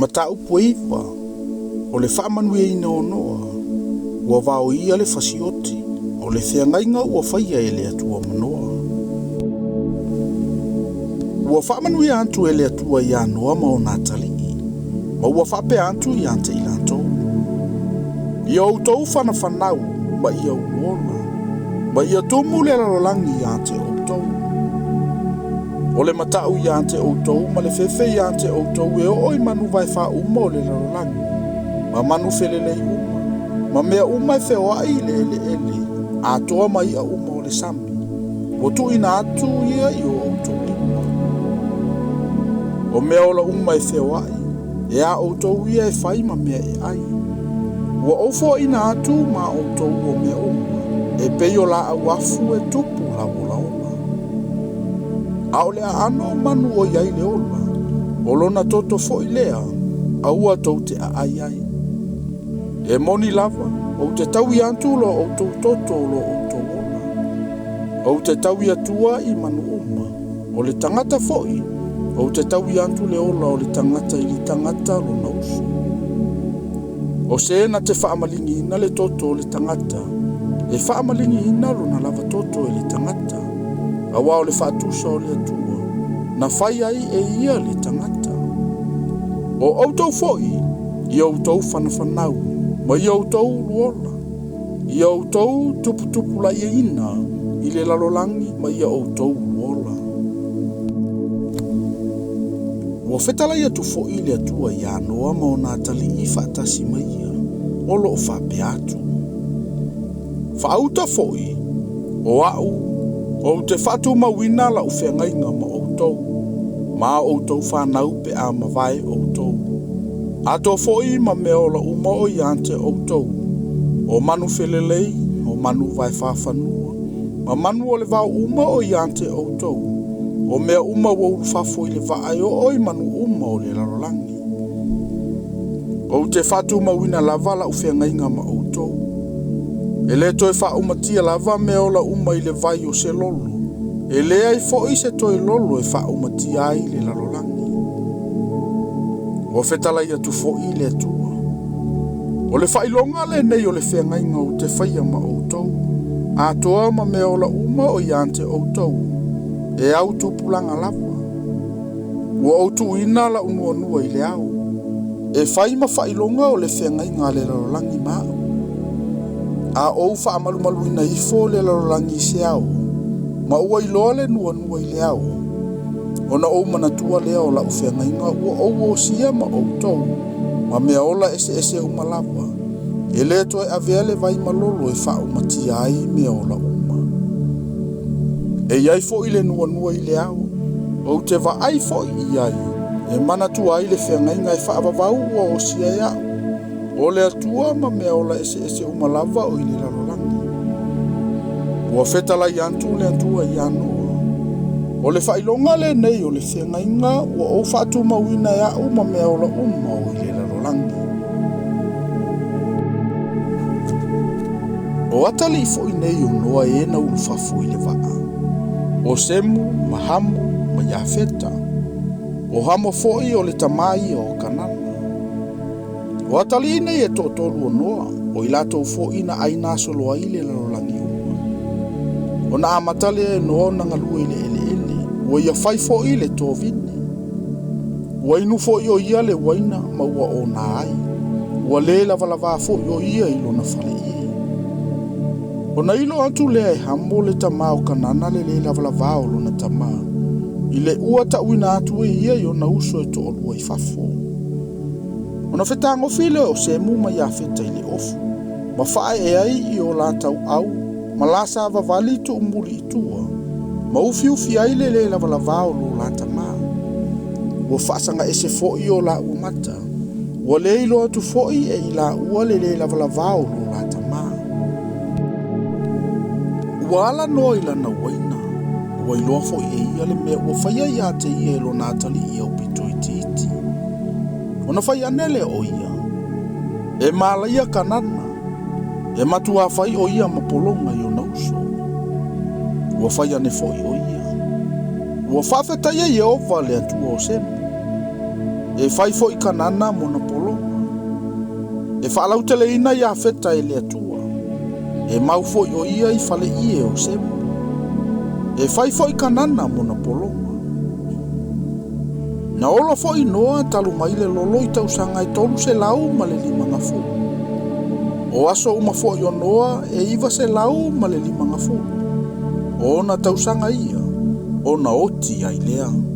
Mata upuiva, o le whaamanue ina o noa, ua vao ia le fasioti, o le Feagaiga ua whaia e le atua manoa. Ua whaamanue antu e le atua i anoa ma o Natali, ma ua whape antu i ante i lantou. I au tau whanau, ma i au uola, ma i atumu le lalolangi i ante au tau. O le matau i ante au tau, ma le fefe i ante au tau e oi manu vai wha uma o le lalolangi. Ma manu felelei uma, ma mea uma e whewai le ele, a toa mai a uma o le sami. O tu ina atu ia i o au tau lima. O mea ola uma e whewai, e a au tau ia e whai ma mea e ai. Ua ofo ina atu ma au tau o mea uma, e peio la au afu e tupu la ola ola. A o lea ano manu o iai le ola, o lona toto fo i lea, a ua tau te a ai ai. E moni lava, o te tau i antu lo o tau toto lo o tau ola. O te tau i atua i manu uma, o le tangata foi, o te tau i antu le ola o le tangata i li tangata lo na usu. O se na te whaamalingi ina le toto o le tangata, e whaamalingi ina lo na lava toto e le tangata. A wao le whaatusa o le atua, na whai ai e ia le tangata. O autou foi, i autou whanau, ma i autou luola, i autou tupu la ia ina, i le lalolangi ma i autou luola. Ua whetala ia tu fo i le atua i anoa ma o Natali i whaatasi ma ia, o lo o whape atu. Whaauta fo i, o au, o te whatu mawina la u Feagaiga ma outou, ma outou whanau pe a mawai outou. Ato foi ma mea ola uma o i ante outou, o manu felelei, o manu vai whawhanua, ma manu o le vau uma o i ante outou, o mea uma wau whafo i le vaai o i manu uma o le lalolangi. O te whatu mawina lava la u Feagaiga ma outou, e le toi wha umatia lava mea ola uma i le vai o se lolo, e lea i fo i se toi lolo e wha umatia ai le lalolangi. O whetala ia tu fo i le atua. O le whailonga le nei o le Feagaiga o te whaia ma outou, a toa ma mea ola uma o i ante outou, e au tupulanga lava. Ua outu ina la unua i le au, e whai ma whailonga o le Feagaiga le lalolangi maa. A ou whaamalumalu ina ifo le lalolangi se au, ma ua iloa le nua i le au. Ona ou manatua lea o la u Feagaiga ua ou o sia ma outou, ma mea ola ese umalava. E le toi avea le vai malolo e wha umatia ai mea ola uma. E iai fo i le nua i le au, o te va ai fo i iai, e manatua ai le Feagaiga e wha avavau ua o sia e au. O le atua ma mea ola ese umalava o i le lalolangi. Ua whetala i antu le atua i anoa. O le whailonga le nei o le Feagaiga ua o whatu mawina e au ma mea ola uma o i le lalolangi. O atali fo i nei o noa e na ulufafu i le vaa. O semu, ma hamu, ma iafeta. O hamo fo i o le tamai o kanana. O atali nei e totolu o noa, o i lato fo i na aina solo ai le lalolangi uma. O na amatale e noa na ngalua i le ele, ua ia fai fo i le tovini. Ua inu fo i o ia le waina ma ua o na ai. Ua le lavalava fo i o ia i lo na fale i. O na ilo atu lea e hamo le tama o kanana le lavalava o lo na tama. I le ua ta uina atu e ia i o na uso e to olua i fafo. O na whetango file o se mu ma ia feta i le ofu. Ma fae e ai i o la tau au, ma la sa vavali to umuli i tua. Ma ufi ai le lavalava o lo la tama. Ua whaasanga ese fo i o la ua mata. Ua le ilo atu fo i e i la ua le lavalava o lo la tama. Ua ala noa i lana waina. Ua iloa fo i e ia le mea ua whaia i ate i e lo Natali i au pito i titi. Ona whai anele o ia. E mala ia kanana. E matua whai o ia mapolonga i o nauso. Ua whai ane fo i o ia. Ua whawheta ia i ova le atua o semu. E fai fo I kanana mo na polonga. E whaalau tele ina ia feta e le atua. E mau fo I o ia I fale ie o semu. E fai fo I kanana mo na polonga. Na ola fo I noa talu maile lolo I tausanga I tolu se lau ma le 5. O aso uma fo I o noa e iwa se lau ma le 5. O na tausanga ia, o na oti ai lea.